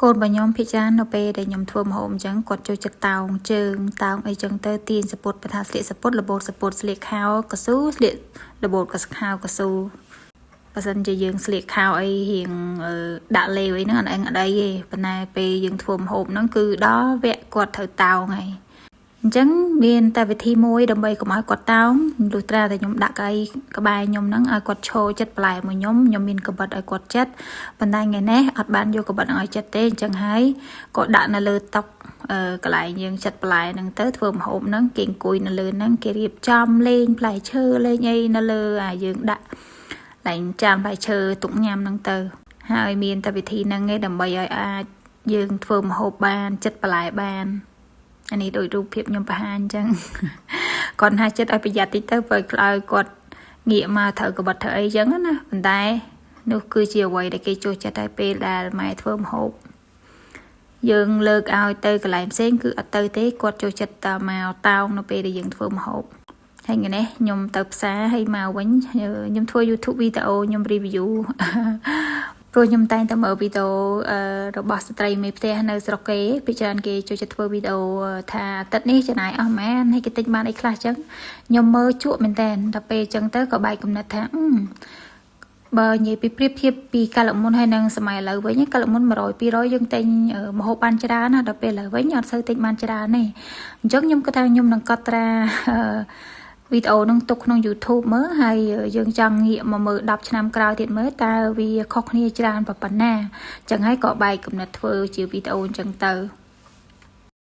កូនរបស់ខ្ញុំភិចារនៅពេលដែលខ្ញុំធ្វើម្ហូបអញ្ចឹងគាត់ចូលចិត្តតោងជើងតោងអីចឹងទៅទាញសពុតបើថាស្លៀកសពុតលបូតសពុតស្លៀកខោកស៊ូស្លៀកលបូតកខោកស៊ូបើសិនជាយើងស្លៀកខោអីរៀងដាក់លេវអីហ្នឹងអត់អីទេប៉ុន្តែពេលយើងធ្វើម្ហូបហ្នឹងគឺដល់វគ្គគាត់ត្រូវតោងហើយអញ្ចឹងមានតែវិធីមួយដើម្បីកុំឲ្យគាត់តោងលុះត្រាតែខ្ញុំដាក់កៅអីក្បែរខ្ញុំហ្នឹងឲ្យគាត់ឈរចិត្តបន្លែមួយខ្ញុំមានកបិតឲ្យគាត់ចិត្តប៉ុន្តែថ្ងៃនេះអត់បានយកកបិតឲ្យចិត្តទេអញ្ចឹងហើយក៏ដាក់នៅលើតុកន្លែងយើងចិត្តបន្លែហ្នឹងទៅធ្វើម្ហូបហ្នឹងគេអង្គុយនៅលើហ្នឹងគេរៀបចំលេងផ្លែឈើលេងអីនៅលើយើងដាក់ឡើងចានផ្លែឈើទុកញ៉ាំហ្នឹងទៅហើយមានតែវិធីហ្នឹងឯងដើម្បីឲ្យអាចយើងធ្វើម្ហូបបានចិត្តបន្លែបានអានេះដូចរូបភាពខ្ញុំបង្ហាញអញ្ចឹងគាត់ថាចិត្តឲ្យប្រយ័ត្នតិចទៅព្រោះខ្លោចគាត់ងាកមកត្រូវកបិតធ្វើអីអញ្ចឹងណាប៉ុន្តែនោះគឺជាអ្វីដែលគេចូលចិត្តឲ្យពេលដែលម៉ែធ្វើម្ហូបយើងលើកឲ្យទៅកន្លែងផ្សេងគឺអត់ទៅទេគាត់ចូលចិត្តតែមកតោងនៅពេលដែលយើងធ្វើម្ហូបហើយថ្ងៃនេះខ្ញុំទៅផ្សារហើយមកវិញខ្ញុំធ្វើ YouTube វីដេអូខ្ញុំ review ព្រោះខ្ញុំតែងតែមើលវីដេអូរបស់ស្ត្រីមេផ្ទះនៅស្រុកគេពីច្រើនគេចូលចិត្តធ្វើវីដេអូថាអាទិត្យនេះចំណាយអស់ម៉ែនហើយគេទិញបានអីខ្លះអញ្ចឹងខ្ញុំមើលជក់មែនតើដល់ពេលអញ្ចឹងទៅក៏បែកគំនិតថាបើនិយាយពីប្រៀបធៀបពីកាលមុនហើយនឹងសម័យឥឡូវវិញកាលមុន100 200យើងទិញម្ហូបបានច្រើនណាដល់ពេលឥឡូវវិញអត់សូវទិញបានច្រើនទេអញ្ចឹងខ្ញុំគិតថាខ្ញុំនឹងកត់ត្រាវីដេអូនឹងទុកក្នុង YouTube មើលហើយយើងចង់ងាកមកមើល10ឆ្នាំក្រោយទៀតមើលតើវាខុសគ្នាច្រើនប៉ុណ្ណាអញ្ចឹងហើយក៏បែកគំនិតធ្វើជាវីដេអូអញ្ចឹងទៅ